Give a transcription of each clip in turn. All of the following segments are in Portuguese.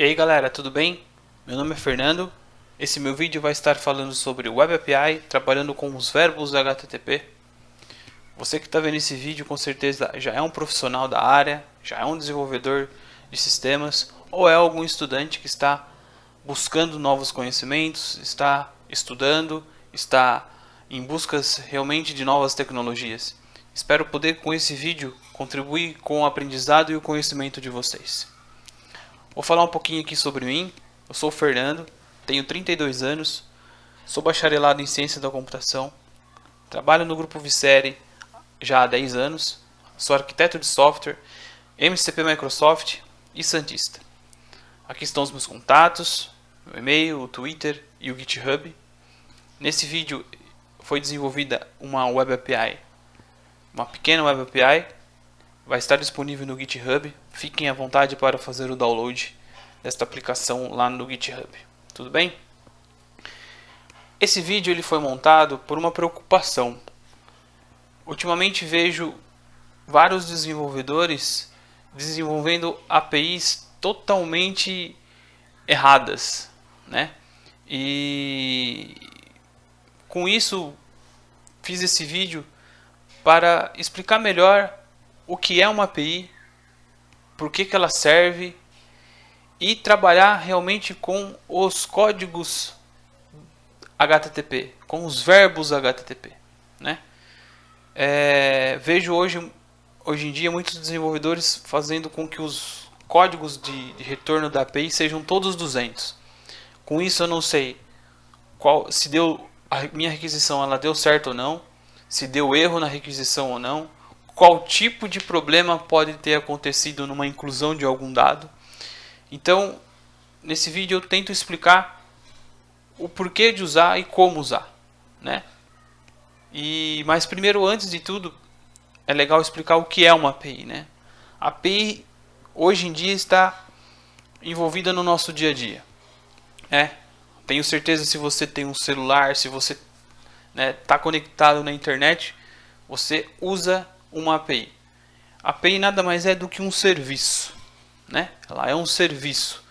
E aí galera, tudo bem? Meu nome é Fernando. Esse meu vídeo vai estar falando sobre o Web API, trabalhando com os verbos HTTP. Você que está vendo esse vídeo com certeza já é um profissional da área, já é um desenvolvedor de sistemas, ou é algum estudante que está buscando novos conhecimentos, está estudando, está em buscas realmente de novas tecnologias. Espero poder com esse vídeo contribuir com o aprendizado e o conhecimento de vocês. Vou falar um pouquinho aqui sobre mim. Eu sou o Fernando, tenho 32 anos, sou bacharelado em Ciência da Computação, trabalho no Grupo Vicere já há 10 anos, sou arquiteto de software, MCP Microsoft e Santista. Aqui estão os meus contatos, meu e-mail, o Twitter e o GitHub. Nesse vídeo foi desenvolvida uma Web API, uma pequena Web API, vai estar disponível no GitHub. Fiquem à vontade para fazer o download desta aplicação lá no GitHub. Tudo bem? Esse vídeo ele foi montado por uma preocupação. Ultimamente vejo vários desenvolvedores desenvolvendo APIs totalmente erradas, né? E com isso fiz esse vídeo para explicar melhor o que é uma API, por que ela serve e trabalhar realmente com os códigos HTTP, com os verbos HTTP, né? Vejo hoje em dia muitos desenvolvedores fazendo com que os códigos de retorno da API sejam todos 200. Com isso eu não sei se deu a minha requisição, ela deu certo ou não, se deu erro na requisição ou não, qual tipo de problema pode ter acontecido numa inclusão de algum dado. Então, nesse vídeo eu tento explicar o porquê de usar e como usar, né? Mas primeiro, antes de tudo, é legal explicar o que é uma API, né? A API hoje em dia está envolvida no nosso dia a dia, né? Tenho certeza, se você tem um celular, se você está conectado na internet, você usa uma API. A API nada mais é do que um serviço, né? Ela é um serviço,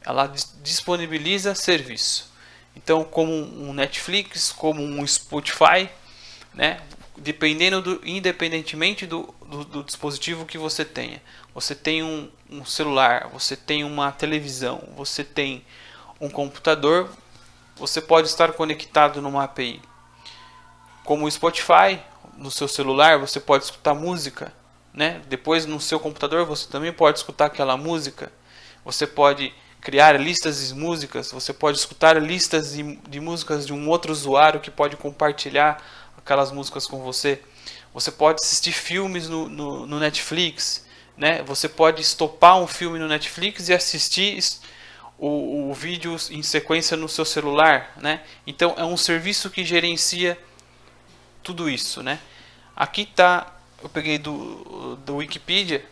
ela disponibiliza serviço. Então, como um Netflix, como um Spotify, né? Independentemente do dispositivo que você tenha. Você tem um celular, você tem uma televisão, você tem um computador, você pode estar conectado numa API. Como o Spotify, no seu celular você pode escutar música, né? Depois no seu computador você também pode escutar aquela música. Você pode criar listas de músicas, você pode escutar listas de músicas de um outro usuário que pode compartilhar aquelas músicas com você. Você pode assistir filmes no Netflix, né? Você pode estopar um filme no Netflix e assistir o vídeo em sequência no seu celular, né? Então é um serviço que gerencia tudo isso, né? Aqui tá, eu peguei do Wikipedia,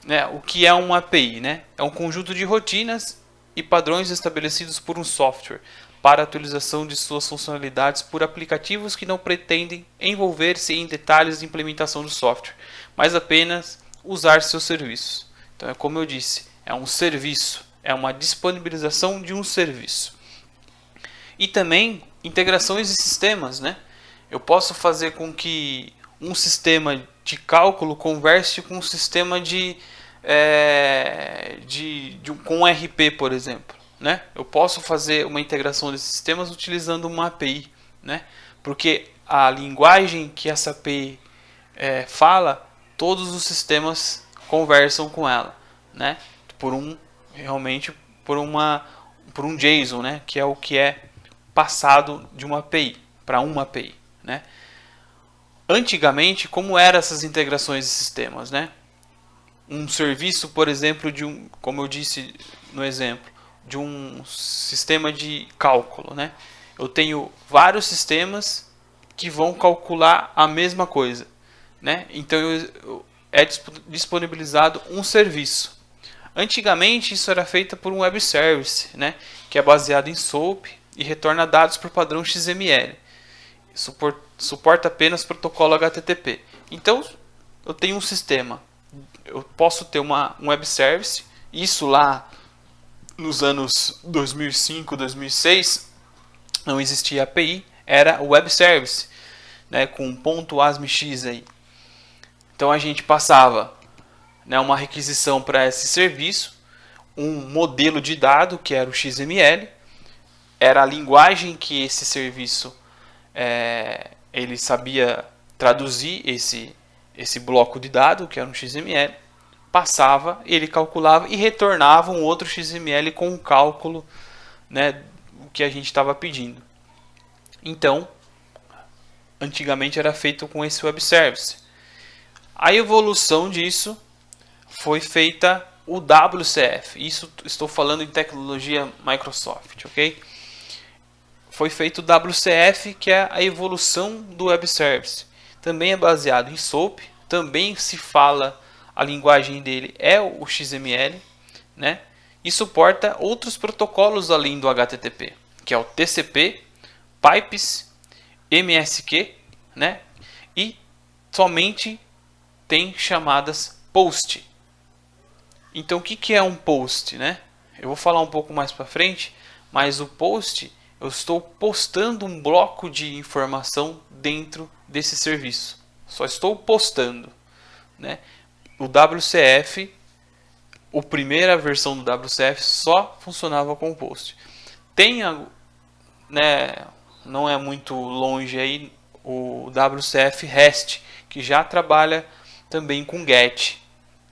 né? O que é uma API, né? É um conjunto de rotinas e padrões estabelecidos por um software para a atualização de suas funcionalidades por aplicativos que não pretendem envolver-se em detalhes de implementação do software, mas apenas usar seus serviços. Então é como eu disse, é um serviço, é uma disponibilização de um serviço. E também integrações de sistemas, né? Eu posso fazer com que um sistema de cálculo converse com um sistema com um RP, por exemplo, né? Eu posso fazer uma integração desses sistemas utilizando uma API, né? Porque a linguagem que essa API fala, todos os sistemas conversam com ela, né? Por um JSON, né? Que é o que é passado de uma API para uma API, né? Antigamente, como eram essas integrações de sistemas, né? Um serviço, por exemplo, como eu disse no exemplo, de um sistema de cálculo, né? Eu tenho vários sistemas que vão calcular a mesma coisa, né? Então é disponibilizado um serviço. Antigamente isso era feito por um web service, né? Que é baseado em SOAP e retorna dados por padrão XML. Suporta apenas protocolo HTTP. Então eu tenho um sistema, eu posso ter um web service, isso lá nos anos 2005, 2006, não existia API, era Web Service, né, com .asm-x aí. Então a gente passava, né, uma requisição para esse serviço, um modelo de dado que era o XML, era a linguagem que esse serviço ele sabia traduzir esse bloco de dado, que era um XML, passava, ele calculava e retornava um outro XML com o cálculo, né, que a gente estava pedindo. Então, antigamente era feito com esse web service. A evolução disso foi feita o WCF. Isso estou falando em tecnologia Microsoft, ok? Foi feito o WCF, que é a evolução do web service. Também é baseado em SOAP, também se fala, a linguagem dele é o XML, né? E suporta outros protocolos além do HTTP, que é o TCP, Pipes, MSQ, né? E somente tem chamadas POST. Então o que é um POST, né? Eu vou falar um pouco mais para frente, mas o POST, eu estou postando um bloco de informação dentro desse serviço. Só estou postando, né? O WCF, a primeira versão do WCF só funcionava com POST. Tem, né, não é muito longe aí, o WCF REST, que já trabalha também com GET,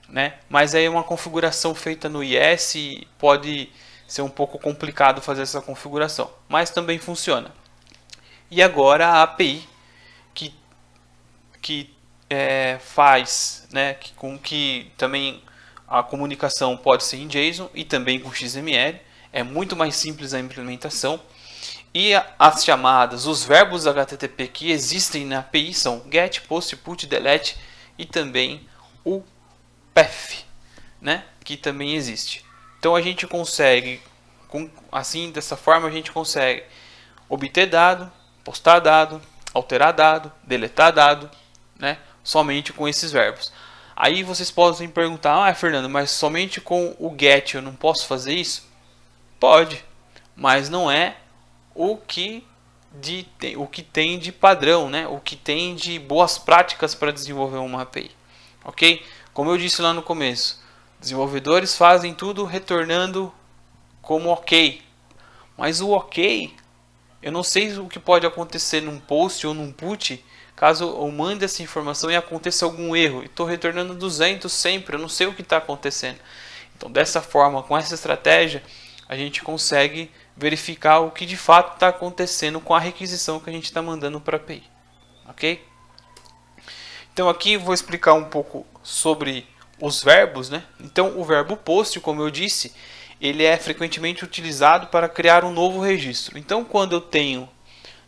né? Mas aí é uma configuração feita no IS e pode ser um pouco complicado fazer essa configuração, mas também funciona. E agora a API que faz, né, com que também a comunicação pode ser em JSON e também com XML, é muito mais simples a implementação. E as chamadas, os verbos HTTP que existem na API são GET, POST, PUT, DELETE e também o PEF, né, que também existe. Então a gente consegue, assim, dessa forma a gente consegue obter dado, postar dado, alterar dado, deletar dado, né, somente com esses verbos. Aí vocês podem perguntar, Fernando, mas somente com o GET eu não posso fazer isso? Pode, mas não é o que tem de padrão, né? O que tem de boas práticas para desenvolver uma API, ok? Como eu disse lá no começo, desenvolvedores fazem tudo retornando como ok, mas o ok, eu não sei o que pode acontecer num post ou num put, caso eu mande essa informação e aconteça algum erro, estou retornando 200 sempre, eu não sei o que está acontecendo. Então dessa forma, com essa estratégia, a gente consegue verificar o que de fato está acontecendo com a requisição que a gente está mandando para a API, ok? Então aqui vou explicar um pouco sobre os verbos, né? Então o verbo post, como eu disse, ele é frequentemente utilizado para criar um novo registro. Então quando eu tenho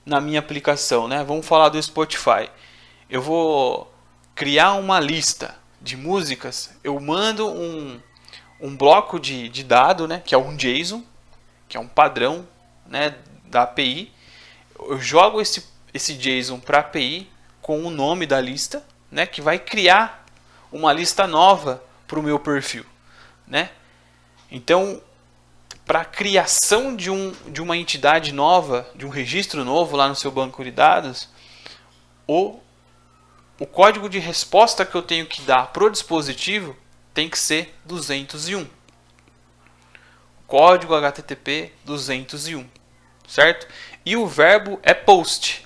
na minha aplicação, né? Vamos falar do Spotify, eu vou criar uma lista de músicas, eu mando um bloco de dado, né? Que é um JSON, que é um padrão, né, da API. Eu jogo esse JSON para a API com o nome da lista, né, que vai criar uma lista nova para o meu perfil, né? Então, para a criação de uma entidade nova, de um registro novo lá no seu banco de dados, o código de resposta que eu tenho que dar para o dispositivo tem que ser 201. Código HTTP 201, certo? E o verbo é post.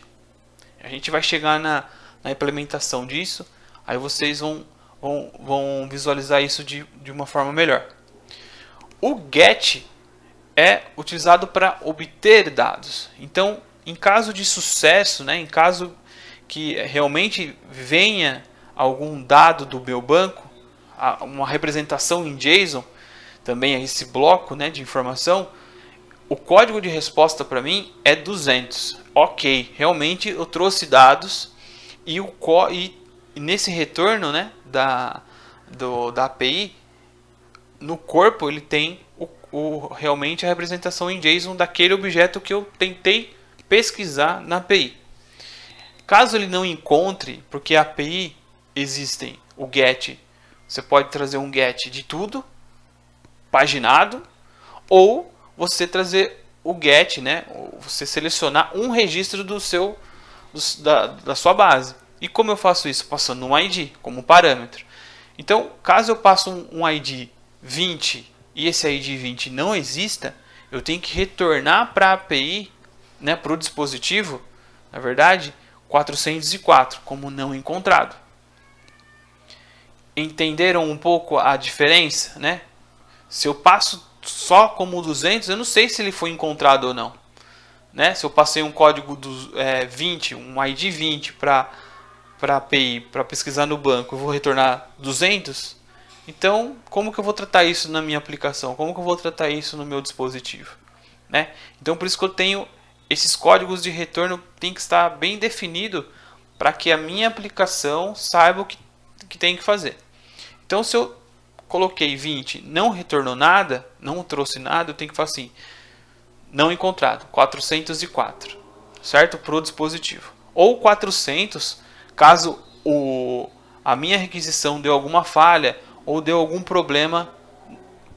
A gente vai chegar na implementação disso, aí vocês vão visualizar isso de uma forma melhor. O GET é utilizado para obter dados. Então, em caso de sucesso, né, em caso que realmente venha algum dado do meu banco, uma representação em JSON, também esse bloco, né, de informação, o código de resposta para mim é 200. Ok, realmente eu trouxe dados e nesse retorno, né, da API, no corpo ele tem realmente a representação em JSON daquele objeto que eu tentei pesquisar na API. Caso ele não encontre, porque a API existem o GET, você pode trazer um GET de tudo, paginado, ou você trazer o get, né? Ou você selecionar um registro da sua base. E como eu faço isso? Passando um ID como parâmetro. Então, caso eu passe um ID 20 e esse ID 20 não exista, eu tenho que retornar para a API, né, para o dispositivo, na verdade, 404 como não encontrado. Entenderam um pouco a diferença, né? Se eu passo só como 200, eu não sei se ele foi encontrado ou não, né? Se eu passei um código 20, um ID 20 para API, para pesquisar no banco, eu vou retornar 200. Então, como que eu vou tratar isso na minha aplicação? Como que eu vou tratar isso no meu dispositivo, né? Então, por isso que eu tenho esses códigos de retorno, tem que estar bem definido para que a minha aplicação saiba o que tem que fazer. Então, se eu coloquei 20, não retornou nada, não trouxe nada, eu tenho que falar assim, não encontrado, 404, certo? Para o dispositivo. Ou 400, caso a minha requisição deu alguma falha ou deu algum problema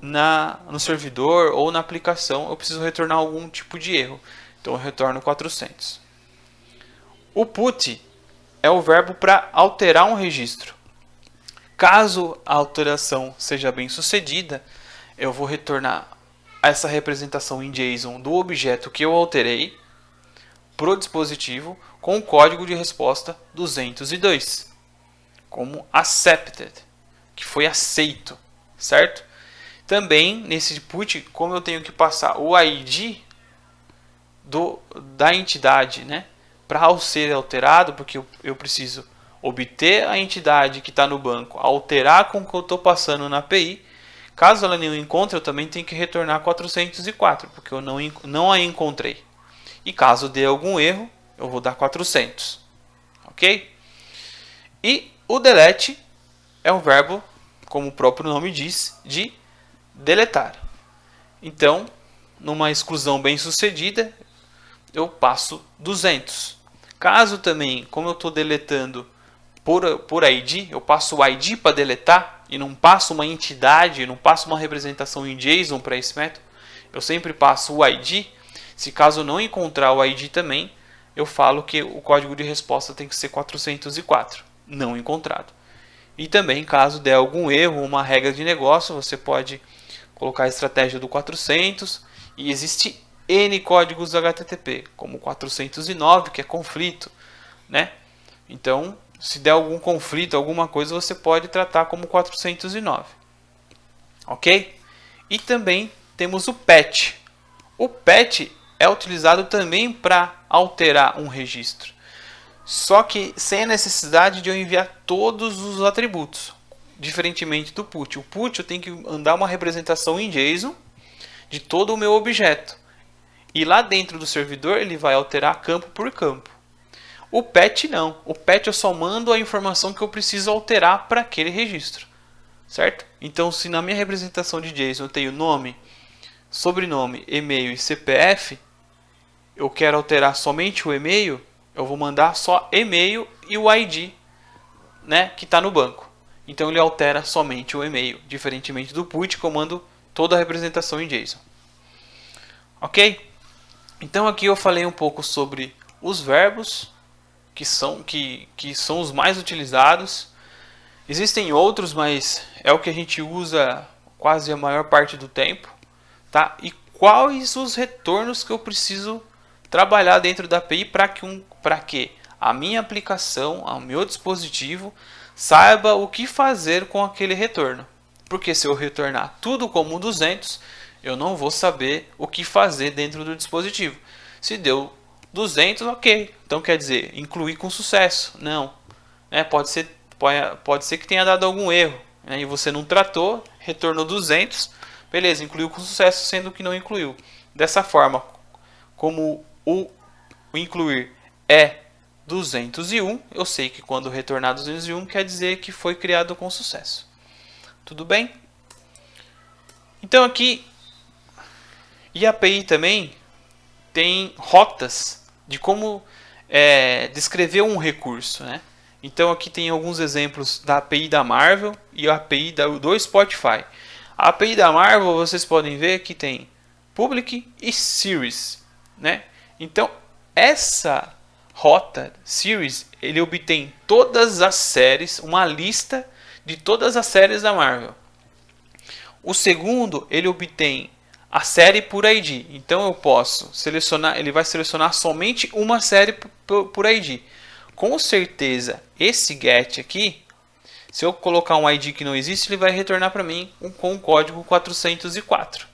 no servidor ou na aplicação, eu preciso retornar algum tipo de erro. Então eu retorno 400. O put é o verbo para alterar um registro. Caso a alteração seja bem sucedida, eu vou retornar essa representação em JSON do objeto que eu alterei para o dispositivo com o código de resposta 202, como accepted, que foi aceito, certo? Também nesse put, como eu tenho que passar o ID da entidade, né, para ao ser alterado, porque eu preciso obter a entidade que está no banco, alterar com o que eu estou passando na API. Caso ela não encontre, eu também tenho que retornar 404, porque eu não a encontrei. E caso dê algum erro, eu vou dar 400. Ok? E o delete é um verbo, como o próprio nome diz, de deletar. Então, numa exclusão bem sucedida, eu passo 200. Caso também, como eu estou deletando por ID, eu passo o ID para deletar e não passo uma entidade, não passo uma representação em JSON para esse método, eu sempre passo o ID. Se caso não encontrar o ID também, eu falo que o código de resposta tem que ser 404, não encontrado. E também, caso der algum erro, uma regra de negócio, você pode colocar a estratégia do 400, e existe N códigos HTTP, como 409, que é conflito, né? Então, se der algum conflito, alguma coisa, você pode tratar como 409. Ok? E também temos o patch. O patch é utilizado também para alterar um registro, só que sem a necessidade de eu enviar todos os atributos, diferentemente do put. O put eu tenho que mandar uma representação em JSON de todo o meu objeto, e lá dentro do servidor ele vai alterar campo por campo. O patch não. O patch eu só mando a informação que eu preciso alterar para aquele registro, certo? Então, se na minha representação de JSON eu tenho nome, sobrenome, e-mail e CPF, eu quero alterar somente o e-mail, eu vou mandar só e-mail e o ID, né, que está no banco. Então ele altera somente o e-mail, diferentemente do put, que eu mando toda a representação em JSON. Ok? Então aqui eu falei um pouco sobre os verbos, que são os mais utilizados. Existem outros, mas é o que a gente usa quase a maior parte do tempo, tá? E quais os retornos que eu preciso trabalhar dentro da API para que a minha aplicação, o meu dispositivo, saiba o que fazer com aquele retorno. Porque se eu retornar tudo como 200, eu não vou saber o que fazer dentro do dispositivo. Se deu 200, ok. Então quer dizer, incluir com sucesso. Não. Pode ser que tenha dado algum erro, né, e você não tratou, retornou 200, beleza, incluiu com sucesso, sendo que não incluiu. Dessa forma, como o incluir é 201, eu sei que quando retornar 201 quer dizer que foi criado com sucesso. Tudo bem? Então aqui, e a API também tem rotas de como descrever um recurso, né? Então aqui tem alguns exemplos da API da Marvel e a API do Spotify. A API da Marvel, vocês podem ver que tem public e series, né? Então essa rota series, ele obtém todas as séries, uma lista de todas as séries da Marvel. O segundo, ele obtém a série por ID. Então eu posso selecionar, ele vai selecionar somente uma série por ID. Com certeza, esse get aqui, se eu colocar um ID que não existe, ele vai retornar para mim com o código 404.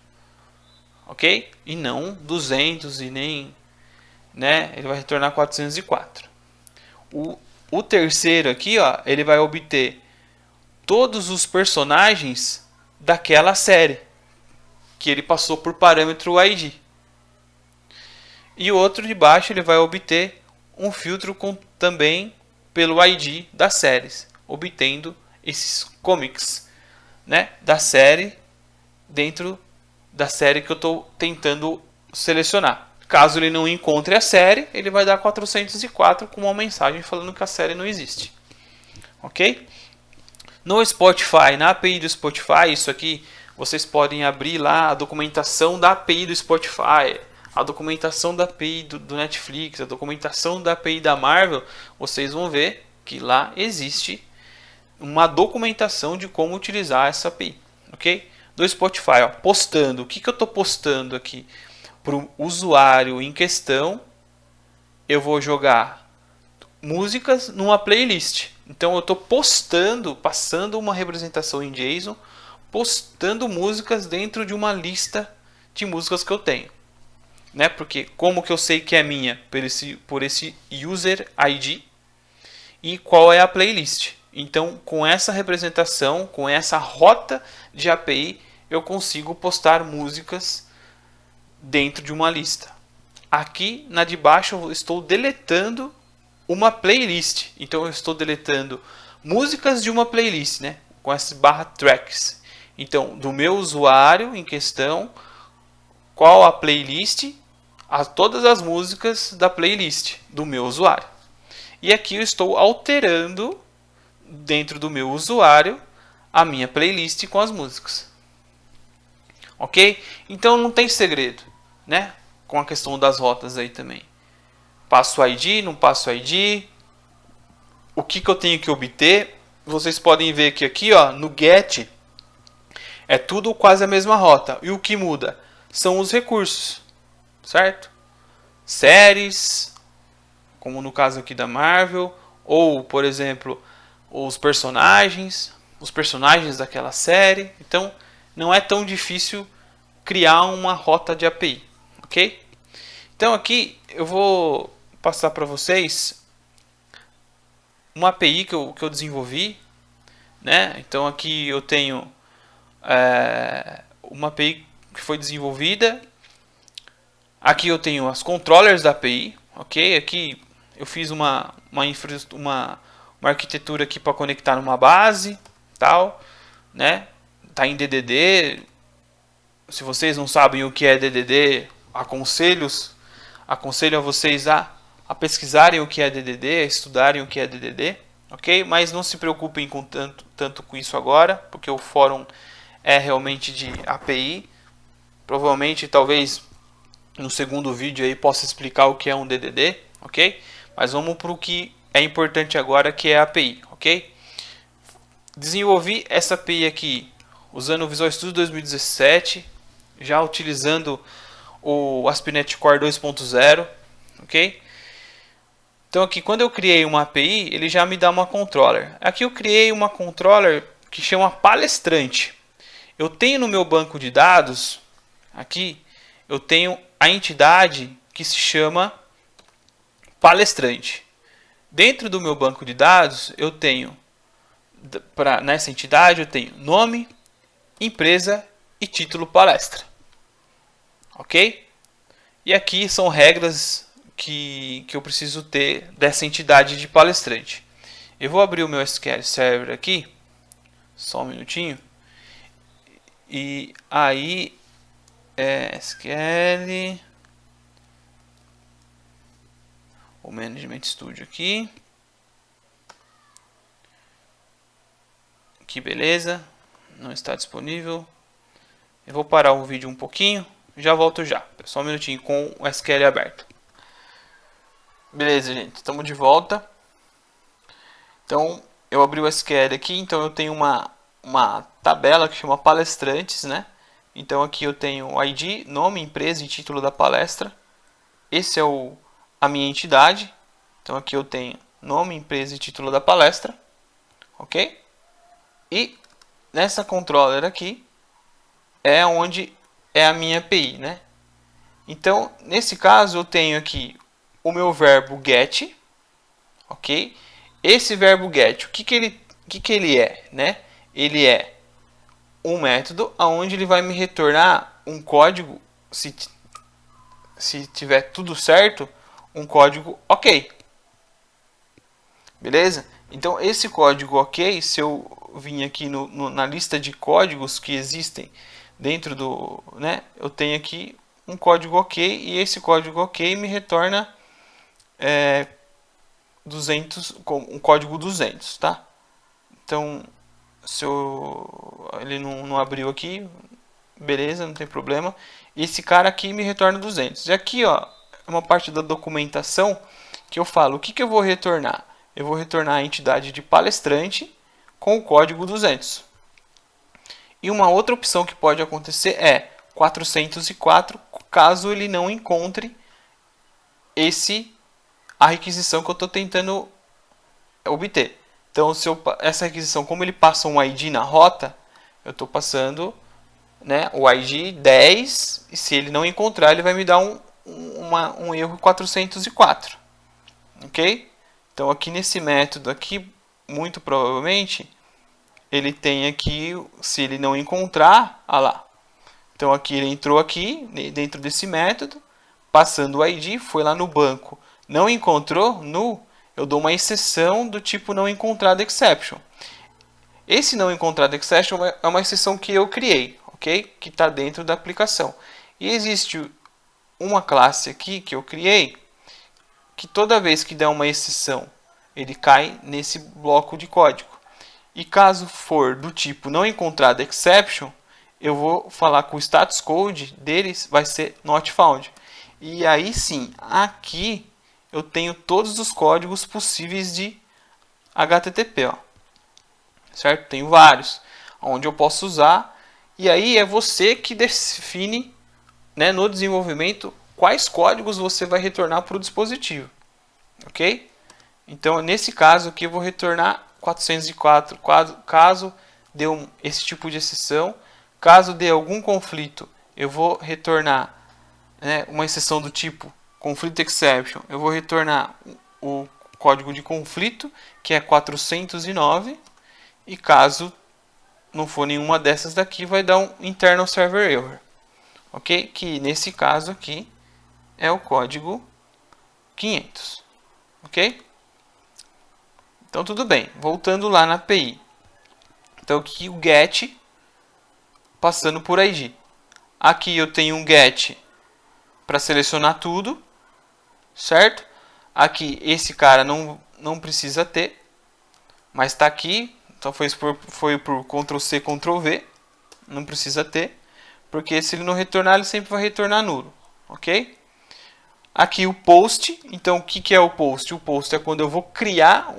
Ok? E não 200 e nem, né? Ele vai retornar 404. O terceiro aqui, ó, ele vai obter todos os personagens daquela série que ele passou por parâmetro ID. E o outro de baixo ele vai obter um filtro também pelo ID das séries, obtendo esses comics, né, da série dentro da série que eu estou tentando selecionar. Caso ele não encontre a série, ele vai dar 404 com uma mensagem falando que a série não existe. Ok? No Spotify, na API do Spotify, isso aqui vocês podem abrir lá a documentação da API do Spotify, a documentação da API do Netflix, a documentação da API da Marvel. Vocês vão ver que lá existe uma documentação de como utilizar essa API. Ok? Do Spotify, ó, postando. O que eu estou postando aqui? Para o usuário em questão, eu vou jogar músicas numa playlist. Então eu estou postando, passando uma representação em JSON, postando músicas dentro de uma lista de músicas que eu tenho, né? Porque como que eu sei que é minha? Por esse user ID e qual é a playlist. Então com essa representação, com essa rota de API, eu consigo postar músicas dentro de uma lista. Aqui na de baixo eu estou deletando uma playlist. Então eu estou deletando músicas de uma playlist, né? Com essa barra tracks. Então, do meu usuário em questão, qual a playlist? Todas as músicas da playlist do meu usuário. E aqui eu estou alterando dentro do meu usuário a minha playlist com as músicas. Ok? Então não tem segredo, né? Com a questão das rotas aí também. Passo ID, não passo ID. O que eu tenho que obter? Vocês podem ver que aqui, ó, no get é tudo quase a mesma rota. E o que muda são os recursos, certo? Séries, como no caso aqui da Marvel, ou, por exemplo, os personagens daquela série. Então, não é tão difícil criar uma rota de API, ok? Então, aqui eu vou passar para vocês uma API que eu desenvolvi, né? Então, aqui eu tenho uma API que foi desenvolvida. Aqui eu tenho as controllers da API, ok? Aqui eu fiz uma arquitetura aqui para conectar numa base, tal, né? Tá em DDD. Se vocês não sabem o que é DDD, aconselho a vocês a pesquisarem o que é DDD, a estudarem o que é DDD, ok? Mas não se preocupem com tanto com isso agora, porque o fórum é realmente de API. Provavelmente, talvez, no segundo vídeo aí possa explicar o que é um DDD, ok? Mas vamos para o que é importante agora, que é a API, ok? Desenvolvi essa API aqui usando o Visual Studio 2017, já utilizando o ASP.NET Core 2.0, ok? Então aqui, quando eu criei uma API, ele já me dá uma controller. Aqui eu criei uma controller que chama palestrante. Eu tenho no meu banco de dados, aqui, eu tenho a entidade que se chama palestrante. Dentro do meu banco de dados, eu tenho, nessa entidade, eu tenho nome, empresa e título palestra. Ok? E aqui são regras que eu preciso ter dessa entidade de palestrante. Eu vou abrir o meu SQL Server aqui, só um minutinho. E aí, SQL, o Management Studio aqui. Que beleza, não está disponível. Eu vou parar o vídeo um pouquinho Já volto já. Só um minutinho com o SQL aberto. Beleza, gente. Estamos de volta. Então, eu abri o SQL aqui. Então, eu tenho uma tabela que chama palestrantes, né? Então, aqui eu tenho o ID, nome, empresa e título da palestra. Esse é a minha entidade. Então, aqui eu tenho nome, empresa e título da palestra. Ok? E nessa controller aqui é onde é a minha API, né? Então, nesse caso, eu tenho aqui o meu verbo get, ok? Esse verbo get, o que ele é, né? Ele é um método onde ele vai me retornar um código, se tiver tudo certo, um código ok. Beleza? Então, esse código ok, se eu vim aqui na lista de códigos que existem dentro do, né, eu tenho aqui um código ok, e esse código ok me retorna 200, um código 200, tá? Então, se ele não abriu aqui, beleza, não tem problema. Esse cara aqui me retorna 200. E aqui, ó, é uma parte da documentação que eu falo, o que eu vou retornar? Eu vou retornar a entidade de palestrante com o código 200. E uma outra opção que pode acontecer é 404, caso ele não encontre a requisição que eu estou tentando obter. Então, essa requisição, como ele passa um ID na rota, eu estou passando, né, o ID 10, e se ele não encontrar, ele vai me dar um erro 404. Ok? Então, aqui nesse método aqui, muito provavelmente, ele tem aqui, se ele não encontrar, olha lá. Então, aqui ele entrou aqui, dentro desse método, passando o ID, foi lá no banco, não encontrou, eu dou uma exceção do tipo não encontrado exception. Esse não encontrado exception é uma exceção que eu criei, ok? Que está dentro da aplicação. E existe uma classe aqui que eu criei, que toda vez que der uma exceção, ele cai nesse bloco de código. E caso for do tipo não encontrado exception, eu vou falar que o status code deles vai ser not found. E aí sim, aqui eu tenho todos os códigos possíveis de HTTP, ó. Certo? Tenho vários, onde eu posso usar. E aí é você que define, né, no desenvolvimento, quais códigos você vai retornar para o dispositivo. Ok? Então, nesse caso aqui, eu vou retornar 404, caso dê esse tipo de exceção. Caso dê algum conflito, eu vou retornar, né, uma exceção do tipo conflito exception. Eu vou retornar o código de conflito, que é 409. E caso não for nenhuma dessas daqui, vai dar um internal server error. Ok? Que nesse caso aqui é o código 500. Ok? Então tudo bem. Voltando lá na API. Então aqui o get passando por ID. Aqui eu tenho um get para selecionar tudo, certo? Aqui esse cara não precisa ter, mas está aqui. Então foi por Ctrl C, Ctrl V. Não precisa ter, porque se ele não retornar, ele sempre vai retornar nulo, ok? Aqui o post. Então o que é o post? O post é quando eu vou criar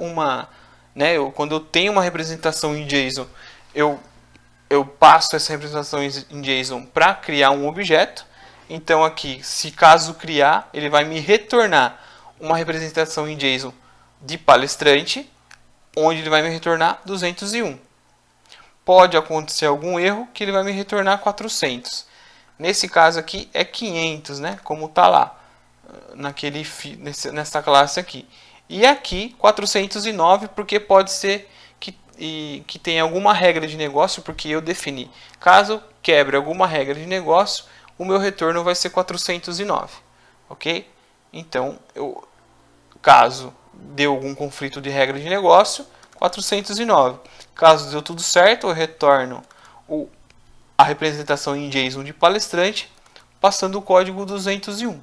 quando eu tenho uma representação em JSON, eu passo essa representação em JSON para criar um objeto. Então aqui, se caso criar, ele vai me retornar uma representação em JSON de palestrante, onde ele vai me retornar 201. Pode acontecer algum erro que ele vai me retornar 400. Nesse caso aqui é 500, né? Como está lá nessa classe aqui. E aqui 409, porque pode ser que tenha alguma regra de negócio, porque eu defini. Caso quebre alguma regra de negócio, o meu retorno vai ser 409, ok? Então, caso deu algum conflito de regra de negócio, 409. Caso deu tudo certo, eu retorno a representação em JSON de palestrante, passando o código 201,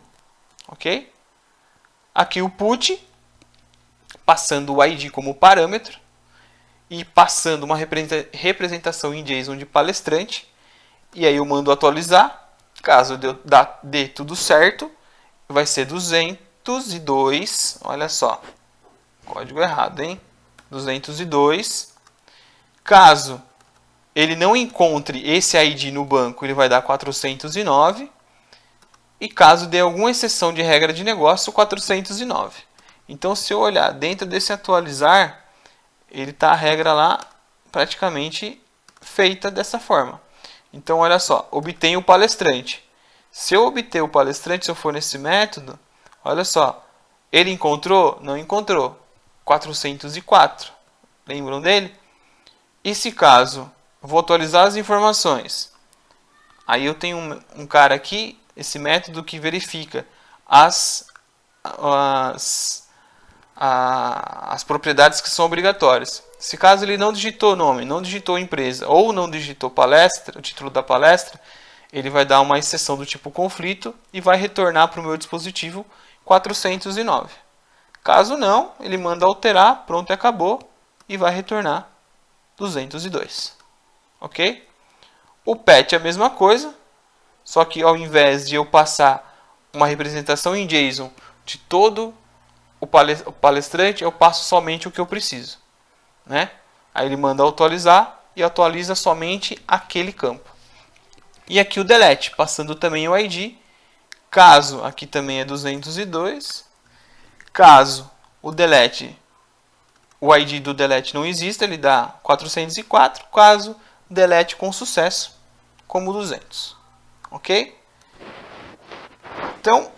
ok? Aqui o put, passando o ID como parâmetro, e passando uma representação em JSON de palestrante, e aí eu mando atualizar, Caso dê tudo certo, vai ser 202, olha só, código errado, hein? 202. Caso ele não encontre esse ID no banco, ele vai dar 409. E caso dê alguma exceção de regra de negócio, 409. Então, se eu olhar dentro desse atualizar, ele está a regra lá praticamente feita dessa forma. Então, olha só, obtenho o palestrante. Se eu obter o palestrante, se eu for nesse método, olha só, ele encontrou? Não encontrou. 404. Lembram dele? E se caso, vou atualizar as informações. Aí eu tenho um cara aqui, esse método que verifica as propriedades que são obrigatórias. Se caso ele não digitou nome, não digitou empresa ou não digitou palestra, o título da palestra, ele vai dar uma exceção do tipo conflito e vai retornar para o meu dispositivo 409. Caso não, ele manda alterar, pronto e acabou, e vai retornar 202. Ok? O PET é a mesma coisa, só que ao invés de eu passar uma representação em JSON de todo o palestrante, eu passo somente o que eu preciso, né? Aí ele manda atualizar e atualiza somente aquele campo. E aqui o delete, passando também o ID. Caso aqui também é 202. Caso o delete, o ID do delete não exista, ele dá 404. Caso delete com sucesso, como 200. Ok? Então,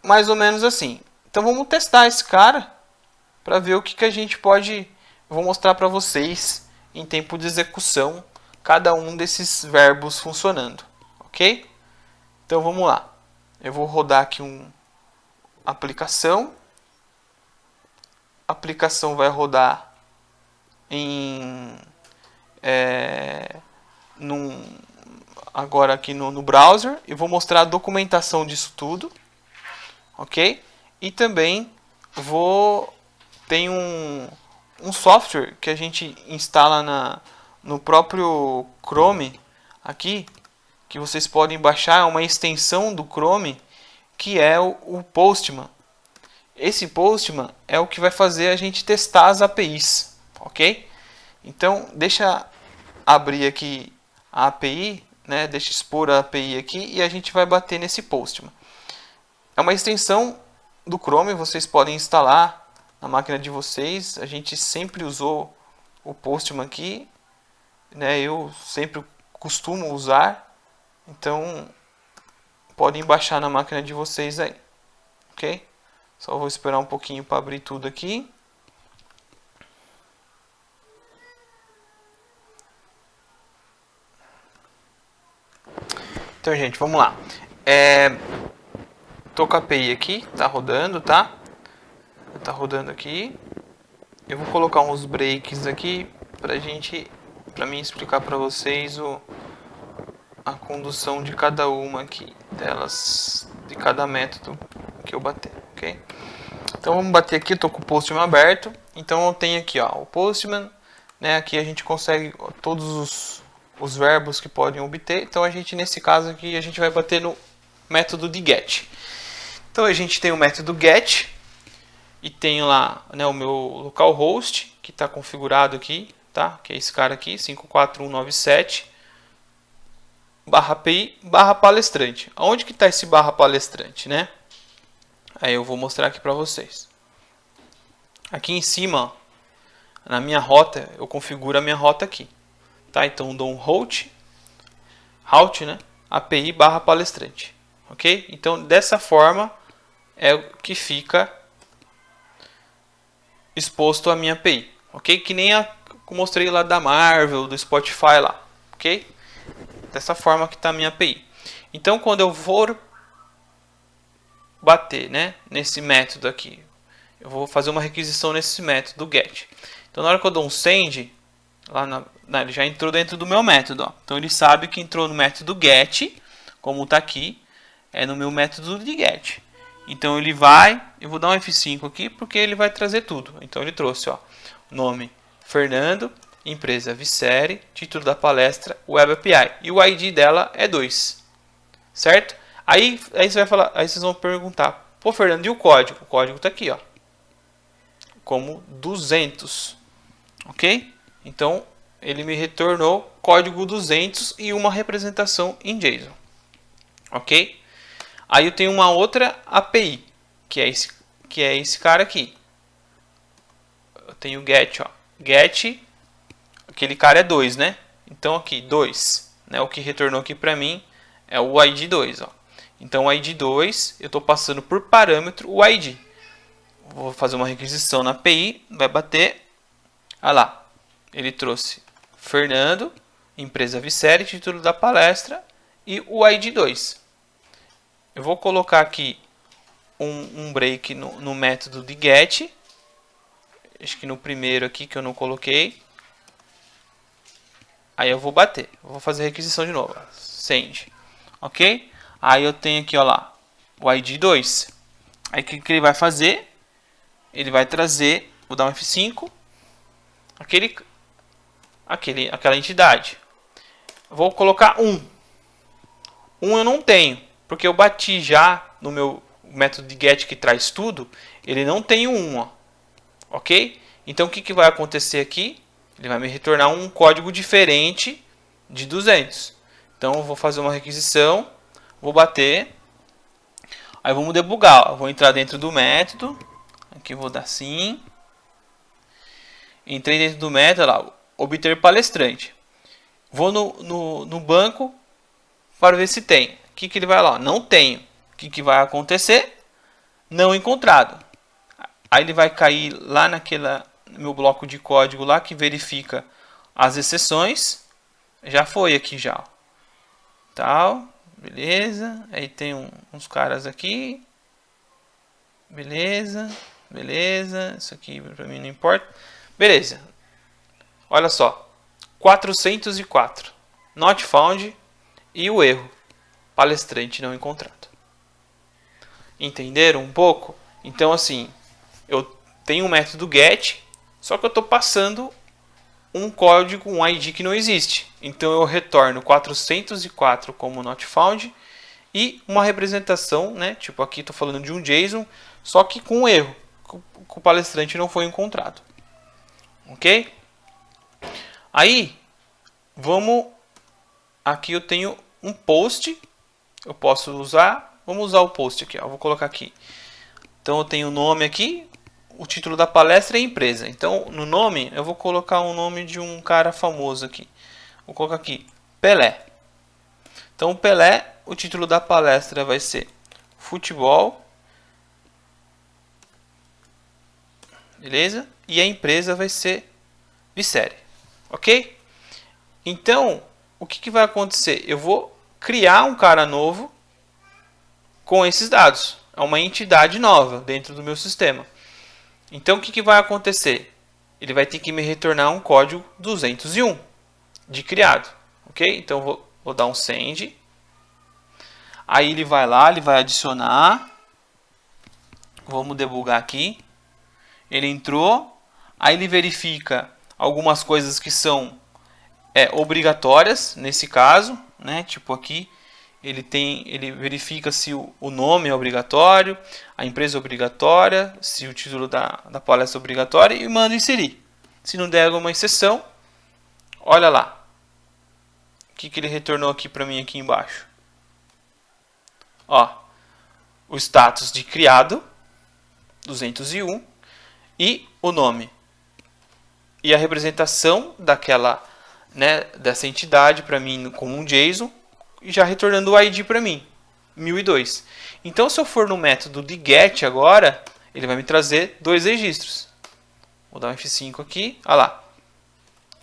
mais ou menos assim. Então vamos testar esse cara para ver o que a gente pode. Eu vou mostrar para vocês em tempo de execução cada um desses verbos funcionando, ok? Então vamos lá. Eu vou rodar aqui aplicação. A aplicação vai rodar agora aqui no browser. E vou mostrar a documentação disso tudo, ok? E também tem um software que a gente instala no próprio Chrome aqui, que vocês podem baixar, é uma extensão do Chrome, que é o Postman. Esse Postman é o que vai fazer a gente testar as APIs, ok? Então, deixa abrir aqui a API, né? Deixa expor a API aqui e a gente vai bater nesse Postman. É uma extensão do Chrome, vocês podem instalar na máquina de vocês. A gente sempre usou o Postman aqui, né? Eu sempre costumo usar, então podem baixar na máquina de vocês aí, ok? Só vou esperar um pouquinho para abrir tudo aqui. Então, gente, vamos lá. Tô com a API aqui, tá rodando, tá? Tá rodando aqui. Eu vou colocar uns breaks aqui para mim explicar para vocês a condução de cada uma aqui delas, de cada método que eu bater, ok? Então vamos bater aqui, estou com o Postman aberto. Então eu tenho aqui, ó, o Postman, né? Aqui a gente consegue todos os verbos que podem obter. Então nesse caso aqui a gente vai bater no método de get. Então a gente tem o método get e tenho lá, né, o meu localhost que está configurado aqui, tá? Que é esse cara aqui, 54197 /API /palestrante. Aonde que está esse /palestrante, né? Aí eu vou mostrar aqui para vocês. Aqui em cima, ó, na minha rota, eu configuro a minha rota aqui, tá? Então dou um route, né? API /palestrante, ok? Então dessa forma é o que fica exposto a minha API, ok? Que nem a que eu mostrei lá da Marvel, do Spotify lá, ok? Dessa forma que está a minha API. Então quando eu for bater, né, nesse método aqui, eu vou fazer uma requisição nesse método get. Então na hora que eu dou um send, ele já entrou dentro do meu método, ó. Então ele sabe que entrou no método get, como está aqui, é no meu método de get. Então ele vai, eu vou dar um F5 aqui porque ele vai trazer tudo. Então ele trouxe, ó, nome Fernando, empresa Vicere, título da palestra Web API e o ID dela é 2. certo? Aí você vai falar, aí vocês vão perguntar, pô, Fernando, e o código? O código está aqui, ó, como 200, ok? Então ele me retornou código 200 e uma representação em JSON, ok? Aí eu tenho uma outra API, que é esse cara aqui. Eu tenho get, ó, get, aquele cara é 2, né? Então aqui 2, né? O que retornou aqui para mim é o ID 2, ó. Então o ID 2, eu estou passando por parâmetro o ID. Vou fazer uma requisição na API, vai bater. Olha lá, ele trouxe Fernando, empresa Vicere, título da palestra e o ID 2. Eu vou colocar aqui um break no método de get. Acho que no primeiro aqui que eu não coloquei. Aí eu vou bater. Vou fazer a requisição de novo. Send. Ok? Aí eu tenho aqui, ó lá, o ID 2. Aí o que ele vai fazer? Ele vai trazer, vou dar um F5, aquela entidade. Vou colocar 1. 1 eu não tenho, porque eu bati já no meu método de get que traz tudo, ele não tem 1, ó. Ok? Então o que vai acontecer aqui? Ele vai me retornar um código diferente de 200. Então eu vou fazer uma requisição, vou bater, aí vamos debugar, ó. Vou entrar dentro do método, aqui eu vou dar sim, entrei dentro do método, lá, obter palestrante. Vou no banco para ver se tem. O que ele vai lá? Não tenho. O que vai acontecer? Não encontrado. Aí ele vai cair lá no meu bloco de código lá que verifica as exceções. Já foi aqui já. Tal, beleza. Aí tem uns caras aqui. Beleza, beleza. Isso aqui para mim não importa. Beleza. Olha só. 404. Not found e o erro. Palestrante não encontrado. Entenderam um pouco? Então assim, eu tenho um método get, só que eu estou passando um código, um ID que não existe. Então eu retorno 404 como not found e uma representação, né? Tipo aqui estou falando de um JSON, só que com um erro, que o palestrante não foi encontrado. Ok? Aí, aqui eu tenho um post, eu posso usar, vamos usar o post aqui, ó, eu vou colocar aqui. Então eu tenho o nome aqui, o título da palestra é empresa. Então no nome eu vou colocar um nome de um cara famoso aqui. Vou colocar aqui Pelé. Então o Pelé, o título da palestra vai ser futebol. Beleza? E a empresa vai ser Vicere. Ok? Então o que vai acontecer? Eu vou criar um cara novo com esses dados. É uma entidade nova dentro do meu sistema. Então o que vai acontecer? Ele vai ter que me retornar um código 201 de criado. Ok? Então vou dar um send. Aí ele vai lá, ele vai adicionar. Vamos debugar aqui. Ele entrou. Aí ele verifica algumas coisas que são obrigatórias nesse caso, né? Tipo aqui ele verifica se o nome é obrigatório, a empresa é obrigatória, se o título da palestra é obrigatório e manda inserir. Se não der alguma exceção, olha lá o que ele retornou aqui para mim aqui embaixo. Ó, o status de criado 201 e o nome e a representação dessa entidade para mim como um JSON e já retornando o ID para mim 1002. Então se eu for no método de get agora, ele vai me trazer 2 registros. Vou dar um F5 aqui, olha lá,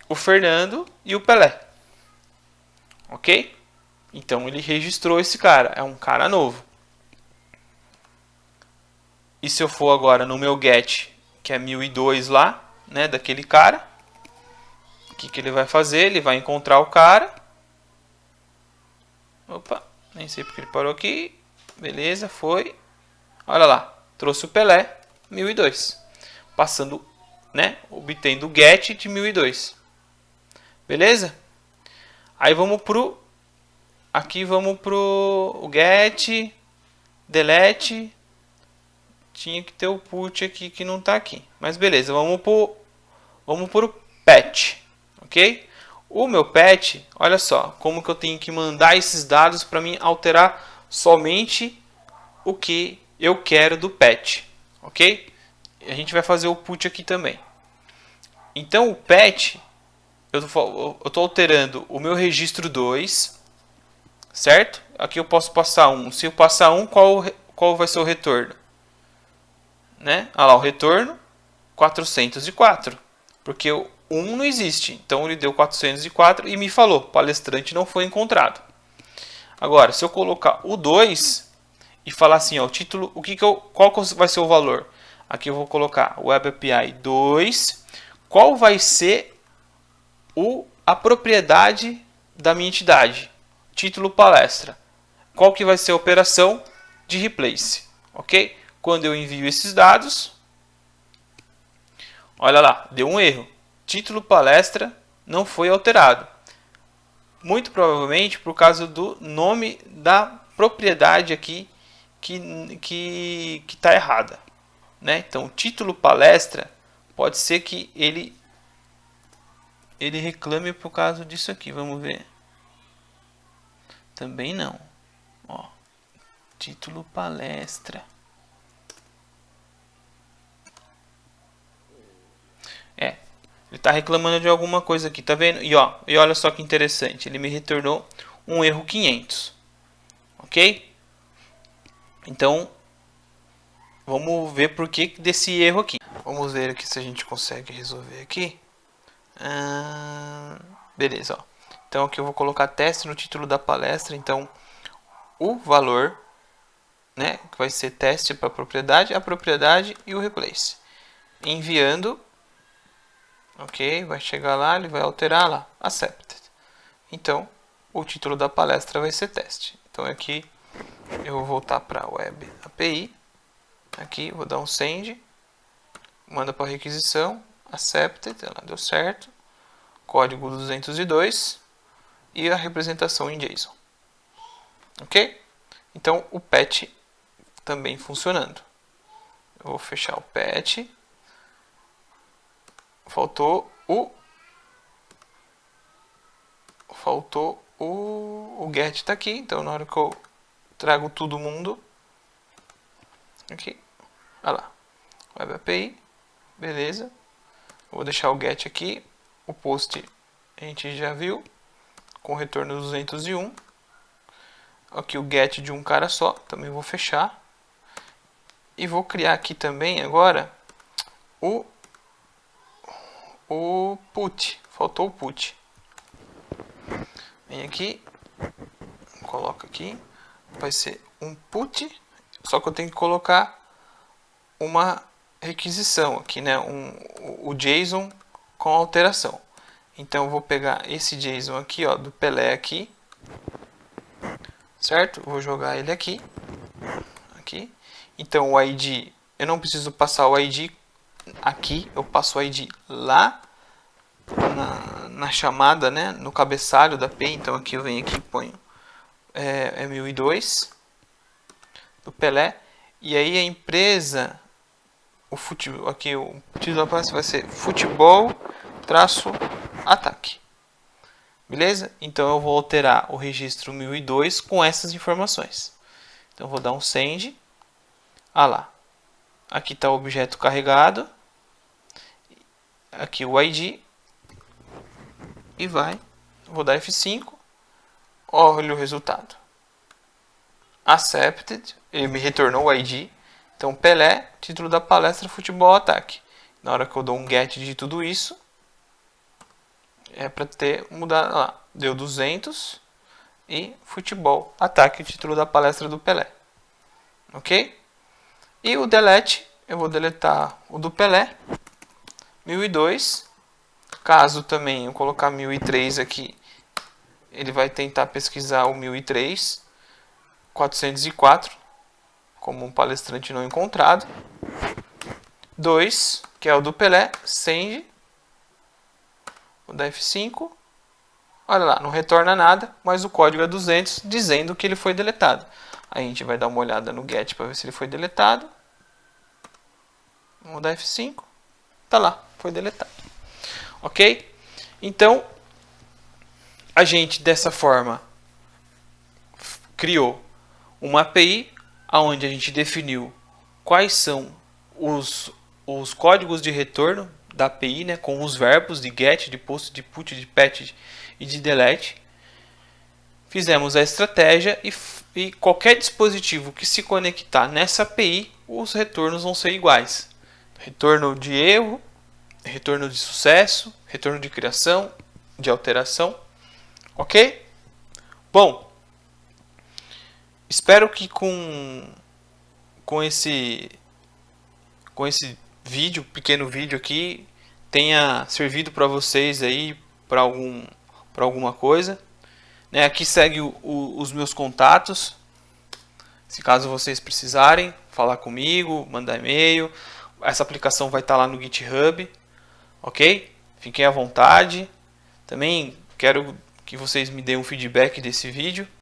o Fernando e o Pelé. Ok? Então ele registrou esse cara, é um cara novo. E se eu for agora no meu get, que é 1002 lá, né, daquele cara, o que ele vai fazer? Ele vai encontrar o cara. Opa, nem sei porque ele parou aqui. Beleza, foi. Olha lá, trouxe o Pelé, 1002. Passando, né, obtendo o get de 1002. Beleza? Aí vamos pro Aqui vamos pro get, delete. Tinha que ter o put aqui que não está aqui. Mas beleza, vamos pro pet, ok? O meu pet, olha só, como que eu tenho que mandar esses dados para mim alterar somente o que eu quero do pet, ok? A gente vai fazer o put aqui também. Então o pet, eu estou alterando o meu registro 2, certo? Aqui eu posso passar 1. Se eu passar 1, qual vai ser o retorno? Né? Olha lá, o retorno 404, porque o 1 não existe. Então ele deu 404 e me falou, palestrante não foi encontrado. Agora, se eu colocar o 2 e falar assim, ó, o título, qual vai ser o valor? Aqui eu vou colocar Web API 2. Qual vai ser a propriedade da minha entidade? Título palestra. Qual que vai ser a operação de replace? Ok? Quando eu envio esses dados, olha lá, deu um erro. Título palestra não foi alterado. Muito provavelmente por causa do nome da propriedade aqui que está errada. Né? Então, título palestra pode ser que ele reclame por causa disso aqui. Vamos ver. Também não. Ó, título palestra. Ele está reclamando de alguma coisa aqui, tá vendo? E olha só que interessante, ele me retornou um erro 500, ok? Então, vamos ver por que desse erro aqui. Vamos ver aqui se a gente consegue resolver aqui. Beleza, ó. Então aqui eu vou colocar teste no título da palestra, então o valor, né, que vai ser teste para a propriedade e o replace. Enviando. Ok, vai chegar lá, ele vai alterar lá, accepted. Então, o título da palestra vai ser teste. Então aqui eu vou voltar para a Web API. Aqui vou dar um send, manda para requisição, accepted, ela deu certo. Código 202 e a representação em JSON. Ok? Então o pet também funcionando. Eu vou fechar o pet. Faltou o get tá aqui, então na hora que eu trago todo mundo aqui, olha lá, Web API, beleza, vou deixar o get aqui, o post a gente já viu, com retorno 201, aqui o get de um cara só, também vou fechar, e vou criar aqui também agora o put, faltou o put. Vem aqui, coloca aqui, vai ser um put, só que eu tenho que colocar uma requisição aqui, né? O JSON com alteração. Então eu vou pegar esse JSON aqui, ó, do Pelé aqui, certo? Vou jogar ele aqui, Então o ID, eu não preciso passar o ID aqui, eu passo o ID lá na chamada, né, no cabeçalho da API. Então aqui eu venho aqui e ponho 1002 do Pelé, e aí a empresa, o futebol, aqui o título da palestra vai ser futebol-ataque, beleza? Então eu vou alterar o registro 1002 com essas informações. Então eu vou dar um send, lá, aqui está o objeto carregado, aqui o ID, e vou dar F5, olha o resultado, accepted, ele me retornou o ID, então Pelé, título da palestra, futebol, ataque. Na hora que eu dou um get de tudo isso, é para ter mudado lá, deu 200 e futebol, ataque, o título da palestra do Pelé, ok? E o delete, eu vou deletar o do Pelé, 1002. Caso também eu colocar 1003 aqui, ele vai tentar pesquisar o 1003, 404, como um palestrante não encontrado. 2, que é o do Pelé, send, vou dar F5, Olha lá, não retorna nada, mas o código é 200 dizendo que ele foi deletado. Aí a gente vai dar uma olhada no get para ver se ele foi deletado. Vamos dar F5. Tá lá, foi deletado. Ok? Então, a gente dessa forma criou uma API onde a gente definiu quais são os códigos de retorno da API, né, com os verbos de get, de post, de put, de patch e de delete. Fizemos a estratégia e qualquer dispositivo que se conectar nessa API, os retornos vão ser iguais. Retorno de erro, retorno de sucesso, retorno de criação, de alteração. Ok? Bom, espero que com esse vídeo, pequeno vídeo aqui, tenha servido para vocês aí para alguma coisa. Né, aqui segue os meus contatos. Se caso vocês precisarem falar comigo, mandar e-mail, essa aplicação vai estar lá no GitHub. Ok? Fiquem à vontade. Também quero que vocês me deem um feedback desse vídeo.